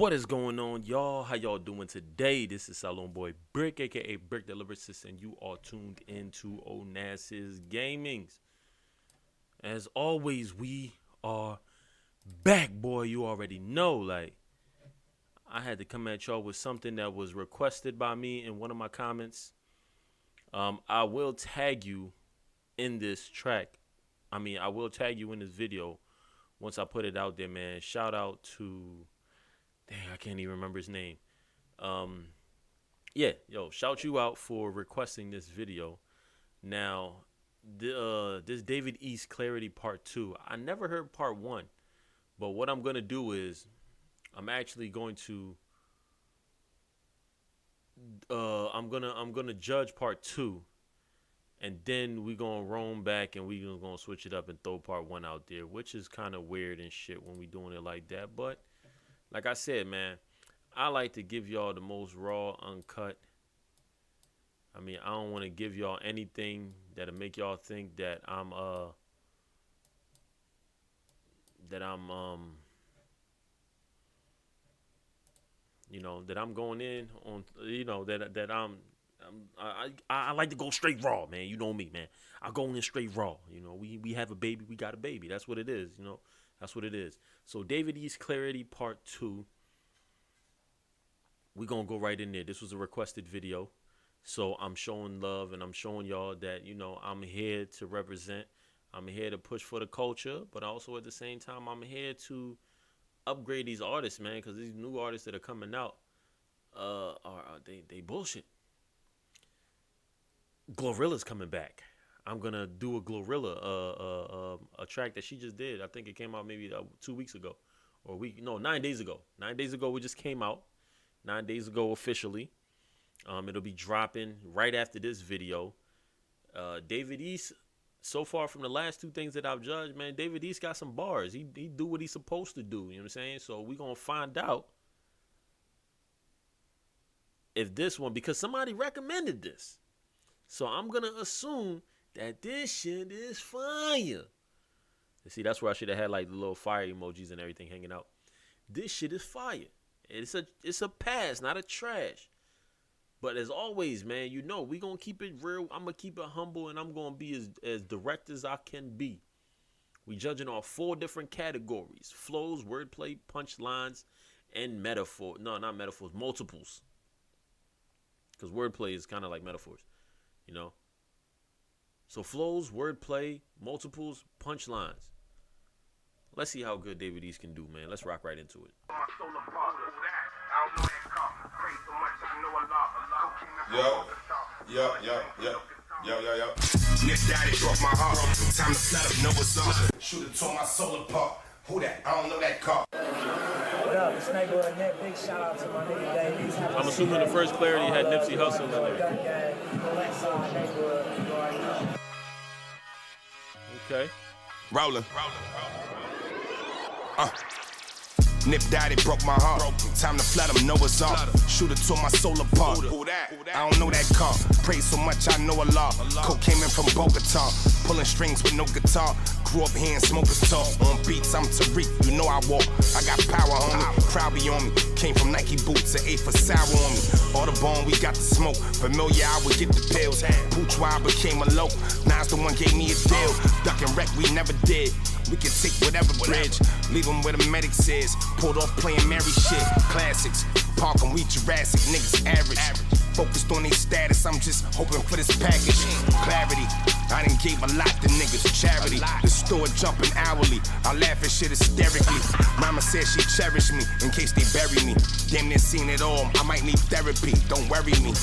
What is going on, y'all? How y'all doing today? This is Salon Boy Brick, aka Brick the Lyricist, and you are tuned into Onassis Gamings. As always, we are back, boy. You already know. Like, I had to come at y'all with something that was requested by me in one of my comments. I will tag you in this track. I will tag you in this video once I put it out there, man. Shout out to... Dang, I can't even remember his name. Shout you out for requesting this video. Now, this David East Clarity Part 2. I never heard Part 1. But what I'm going to do is I'm actually going to I'm gonna judge Part 2. And then we going to roam back and we going to switch it up and throw Part 1 out there, which is kind of weird and shit when we doing it like that. But like I said, man, I like to give y'all the most raw, uncut. I don't want to give y'all anything that'll make y'all think that I'm going in on, I like to go straight raw, man. You know me, man. I go in straight raw. We have a baby, we got a baby. That's what it is, That's what it is. So David East Clarity Part 2. We're going to go right in there. This was a requested video. So I'm showing love and I'm showing y'all that, I'm here to represent. I'm here to push for the culture. But also at the same time, I'm here to upgrade these artists, man. Because these new artists that are coming out, they bullshit. Glorilla's coming back. I'm going to do a Glorilla, a track that she just did. I think it came out maybe 2 weeks ago. 9 days ago. 9 days ago, it just came out. 9 days ago officially. It'll be dropping right after this video. David East, so far from the last two things that I've judged, man, David East got some bars. He do what he's supposed to do. You know what I'm saying? So we're going to find out if this one, because somebody recommended this. So I'm going to assume that this shit is fire. You see, that's where I should have had like the little fire emojis and everything hanging out. This shit is fire. It's a pass, not a trash. But as always, man, we going to keep it real. I'm going to keep it humble, and I'm going to be as direct as I can be. We judging on 4 different categories: flows, wordplay, punchlines, and metaphor. No, not metaphors, multiples. Because wordplay is kind of like metaphors, So flows, wordplay, multiples, punchlines. Let's see how good David East can do, man. Let's rock right into it. Yo. Nick Daddy broke my heart. Time to let him know what's up. Shooter tore my soul apart. Who that? I don't know that car. What up? It's neighborhood Nick. Big shout out to my nigga Davies. I'm assuming the first Clarity had Nipsey Hussle in there. Okay. Rollin'. Nip Daddy broke my heart. Time to let him know what's up. Shooter tore my soul apart. Who that? I don't know that car. Pray so much I know Allah. Cocaine in from Bogota. Pulling strings with no guitar. Grew up hearing smokers talk. On beats I'm Tariq. You know I walk. I got power on me. Crowd be on me. Came from Nike boots to 8 for sour on me. All the bone we got the smoke. Familiar I would get the pills. Bourgeois became a lope. Nas the one gave me a deal. Duck and wreck we never did. We can take whatever bridge, leave them where the medic says. Pulled off playing Mary shit, classics. Park 'em, we Jurassic, niggas average. Focused on their status, I'm just hoping for this package. Clarity, I done gave a lot to niggas. Charity, the store jumping hourly. I laugh at shit hysterically. Mama said she cherished me in case they bury me. Damn near seen it all, I might need therapy. Don't worry me.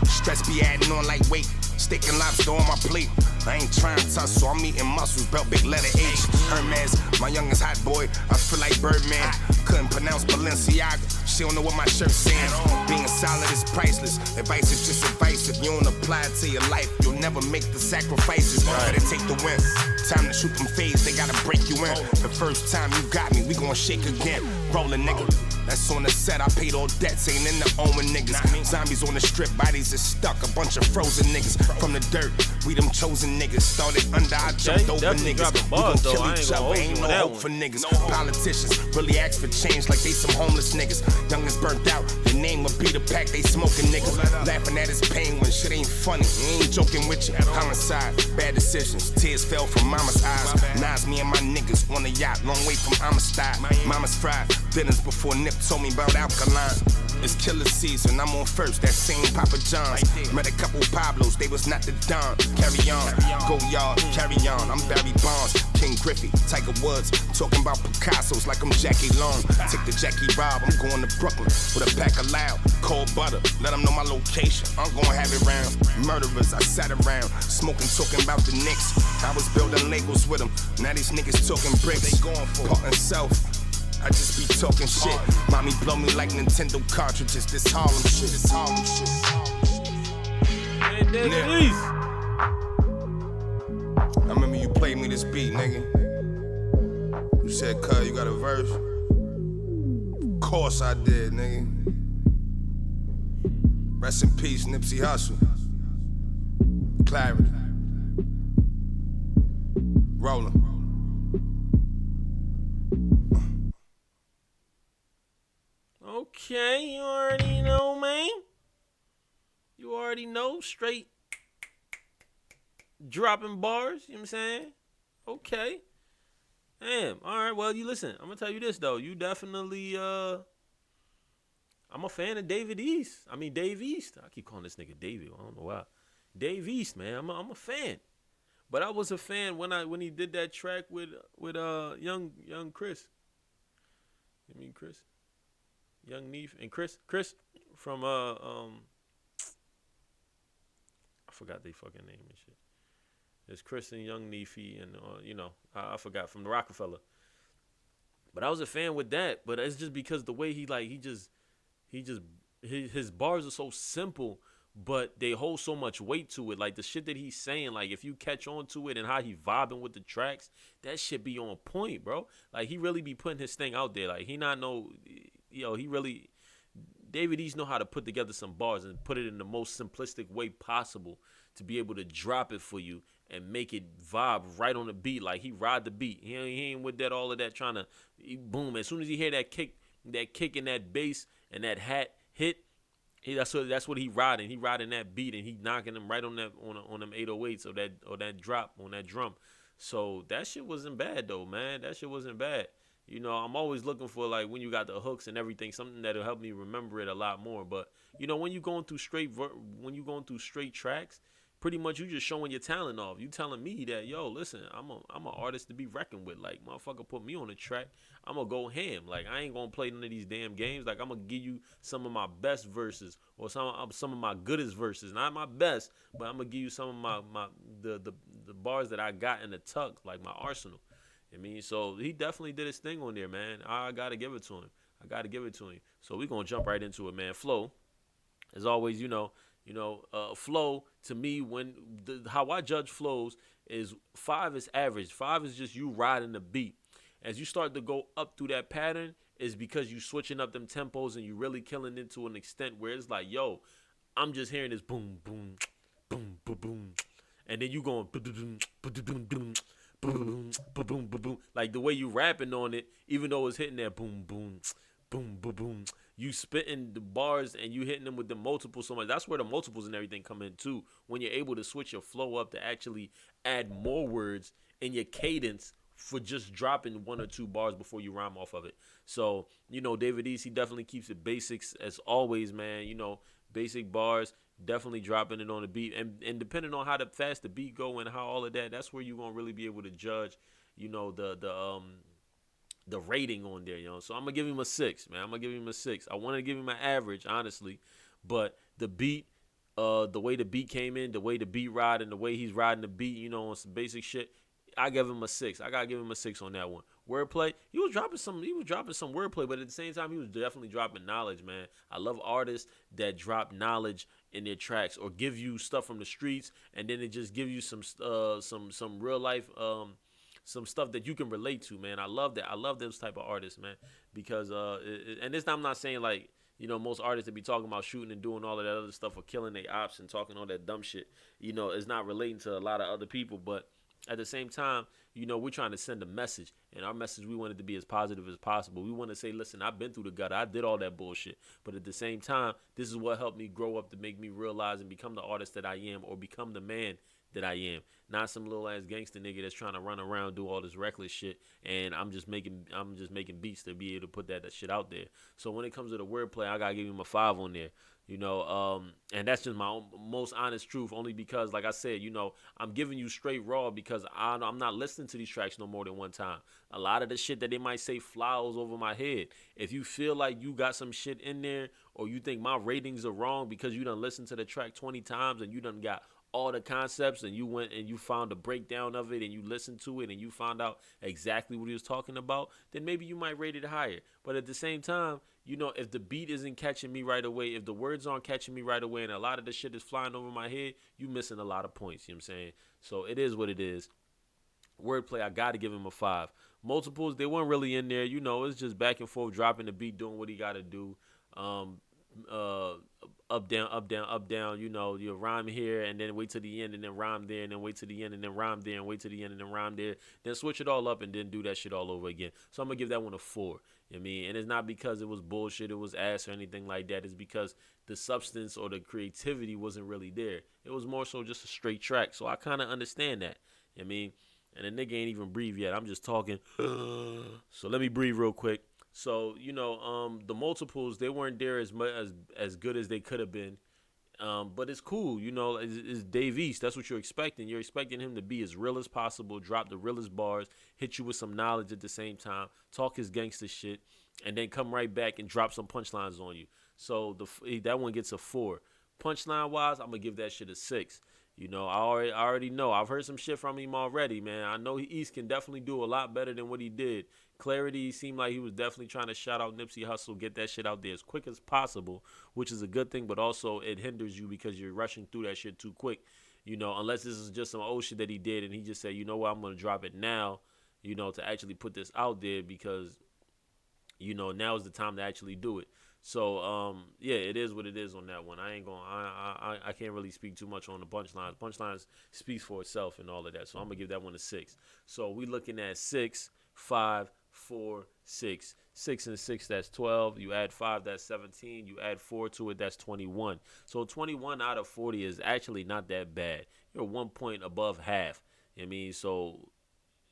Stress be adding on like weight. Steak and lobster on my plate. I ain't trying to tussle, I'm eating muscles, belt big letter H. Hermes, my youngest hot boy, I feel like Birdman. Couldn't pronounce Balenciaga, she don't know what my shirt's saying. Being solid is priceless, advice is just advice. If you don't apply it to your life, you'll never make the sacrifices. Better take the win, time to shoot them fades, they gotta break you in. The first time you got me, we gon' shake again. Rollin', nigga. That's on the set, I paid all debts, ain't in the Owen niggas. Zombies on the strip, bodies is stuck, a bunch of frozen niggas. From the dirt, we them chosen niggas. Started under, I jumped over niggas. We gon' kill each other, ain't no hope for niggas. Politicians really ask for change like they some homeless niggas. Youngins burnt out, the name will be the pack, they smoking niggas. Laughing at his pain when shit ain't funny. He ain't joking with you. Homicide, bad decisions, tears fell from mama's eyes. Nas, me and my niggas on a yacht, long way from Amistad. Mama's fried dinners before Nip told me about alkaline. It's killer season, I'm on first, that same Papa John's. Met a couple Pablos, they was not the Don. Carry on, go yard, carry on. I'm Barry Bonds, King Griffey, Tiger Woods. Talking about Picasso's like I'm Jackie Long. Take the Jackie Rob, I'm going to Brooklyn with a pack of loud, cold butter. Let them know my location, I'm gonna have it round. Murderers, I sat around, smoking, talking about the Knicks. I was building labels with them, now these niggas talking bricks. Part and self. I just be talking shit. Mommy blow me like Nintendo cartridges. This Harlem shit. This Harlem shit. Hey, David. I remember you played me this beat, nigga. You said, "Cuz, you got a verse?" Of course I did, nigga. Rest in peace, Nipsey Hussle. Clarity. Rollin'. Okay, you already know, man. You already know, straight dropping bars, you know what I'm saying? Okay. Damn, all right, well, you listen, I'm going to tell you this, though. You definitely, I'm a fan of Dave East. I keep calling this nigga David, I don't know why. Dave East, man, I'm a fan. But I was a fan when he did that track with young Chris. You mean Chris? Young Neef and Chris from I forgot they fucking name and shit. It's Chris and Young Neefy and I forgot, from the Rockefeller. But I was a fan with that, but it's just because the way his bars are so simple, but they hold so much weight to it. Like the shit that he's saying, like if you catch on to it and how he vibing with the tracks, that shit be on point, bro. Like he really be putting his thing out there. Like he not no, David East know how to put together some bars and put it in the most simplistic way possible to be able to drop it for you and make it vibe right on the beat. Like he ride the beat. He ain't with that, all of that trying to boom. As soon as he hear that kick and that bass and that hat hit, that's what he riding. He riding that beat and he knocking them right on that on them 808s or that drop on that drum. So that shit wasn't bad though, man. That shit wasn't bad. I'm always looking for, like, when you got the hooks and everything, something that'll help me remember it a lot more. But when you're going through straight tracks, pretty much you just showing your talent off. You telling me that, yo, listen, I'm an artist to be reckoned with. Like, motherfucker, put me on the track, I'm gonna go ham. Like, I ain't gonna play none of these damn games. Like, I'm gonna give you some of my best verses or some of my goodest verses. Not my best, but I'm gonna give you some of my the bars that I got in the tuck, like my arsenal. So he definitely did his thing on there, man. I gotta give it to him. So we gonna jump right into it, man. Flow, as always, flow to me, how I judge flows is 5 is average. 5 is just you riding the beat. As you start to go up through that pattern, is because you switching up them tempos and you really killing it to an extent where it's like, yo, I'm just hearing this boom, boom, boom, boom, boom, and then you going boom, boom, boom, boom. Boom, boom, boom, boom, boom. Like the way you rapping on it, even though it's hitting that boom, boom, boom, boom, boom. You spitting the bars and you hitting them with the multiples so much. That's where the multiples and everything come in too. When you're able to switch your flow up to actually add more words in your cadence for just dropping 1 or 2 bars before you rhyme off of it. So, David East, he definitely keeps it basics as always, man. Basic bars, definitely dropping it on the beat, and depending on how fast the beat go and how all of that, that's where you're gonna really be able to judge, the rating on there, So I'm gonna give him a 6, man. I want to give him an average, honestly, but the beat, the way the beat came in, the way the beat ride, and the way he's riding the beat, on some basic shit, I give him a 6. I gotta give him a 6 on that one. Wordplay, he was dropping some wordplay, but at the same time, he was definitely dropping knowledge, man. I love artists that drop knowledge in their tracks or give you stuff from the streets, and then it just give you some real life some stuff that you can relate to, man. I love that. I love those type of artists, man, because and this I'm not saying like, you know, most artists that be talking about shooting and doing all of that other stuff or killing their ops and talking all that dumb shit, you know, is not relating to a lot of other people. But at the same time, you know, we're trying to send a message, and our message, we want it to be as positive as possible. We want to say, listen, I've been through the gutter. I did all that bullshit. But at the same time, this is what helped me grow up to make me realize and become the artist that I am, or become the man that I am. Not some little ass gangster nigga that's trying to run around, do all this reckless shit, and I'm just making beats to be able to put that shit out there. So when it comes to the wordplay, I gotta give him a 5 on there. You know, and that's just my most honest truth, only because, like I said, you know, I'm giving you straight raw because I'm not listening to these tracks no more than one time. A lot of the shit that they might say flies over my head. If you feel like you got some shit in there, or you think my ratings are wrong because you done listened to the track 20 times and you done got all the concepts, and you went and you found a breakdown of it and you listened to it and you found out exactly what he was talking about, then maybe you might rate it higher. But at the same time, you know, if the beat isn't catching me right away, if the words aren't catching me right away, and a lot of the shit is flying over my head, you missing a lot of points. You know what I'm saying? So it is what it is. Wordplay, I got to give him a 5. Multiples, they weren't really in there. You know, it's just back and forth, dropping the beat, doing what he got to do. Up, down, up, down, up, down. You know, you rhyme here and then wait to the end and then rhyme there and then wait to the end and then rhyme there and wait to the end and then rhyme there. Then switch it all up and then do that shit all over again. So I'm going to give that one a 4. You know what I mean? And it's not because it was bullshit, it was ass or anything like that. It's because the substance or the creativity wasn't really there. It was more so just a straight track. So I kind of understand that. You know what I mean? And the nigga ain't even breathe yet. I'm just talking. So let me breathe real quick. So, you know, the multiples, they weren't there as much as good as they could have been. But it's cool, you know, it's Dave East. That's what you're expecting. You're expecting him to be as real as possible, drop the realest bars, hit you with some knowledge at the same time, talk his gangster shit, and then come right back and drop some punchlines on you. So that one gets a 4. Punchline wise, I'm gonna give that shit a 6. You know, I already know. I've heard some shit from him already, man. I know East can definitely do a lot better than what he did. Clarity seemed like he was definitely trying to shout out Nipsey Hussle, get that shit out there as quick as possible, which is a good thing, but also it hinders you because you're rushing through that shit too quick. You know, unless this is just some old shit that he did and he just said, you know what, I'm going to drop it now, you know, to actually put this out there because, you know, now is the time to actually do it. So, yeah, it is what it is on that one. I can't really speak too much on the punchlines. Punchlines speaks for itself and all of that. So I'm going to give that one a 6. So we looking at 6, 5, 4, 6. 6 and 6, that's 12. You add 5, that's 17. You add 4 to it, that's 21. So 21 out of 40 is actually not that bad. You're 1 point above half. I mean, so,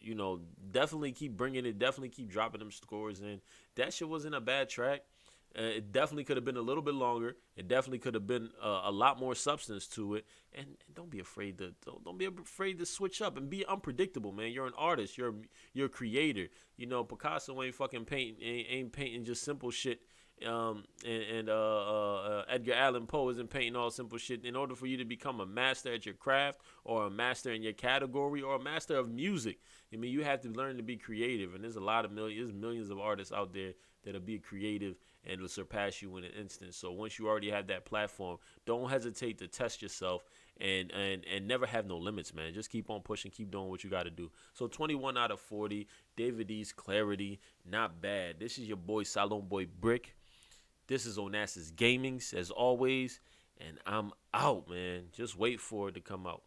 you know, definitely keep bringing it. Definitely keep dropping them scores in. That shit wasn't a bad track. It definitely could have been a little bit longer. It definitely could have been a lot more substance to it. And don't be afraid to switch up and be unpredictable, man. You're an artist. You're a creator. You know, Picasso ain't fucking ain't painting just simple shit. Edgar Allan Poe isn't painting all simple shit. In order for you to become a master at your craft, or a master in your category, or a master of music, I mean, you have to learn to be creative. And there's millions of artists out there that'll be creative and will surpass you in an instant. So once you already have that platform, don't hesitate to test yourself and never have no limits, man. Just keep on pushing, keep doing what you got to do. So 21 out of 40, David East, Clarity, not bad. This is your boy Salon Boy Brick. This is Onassis Gamings, as always, and I'm out, man. Just wait for it to come out.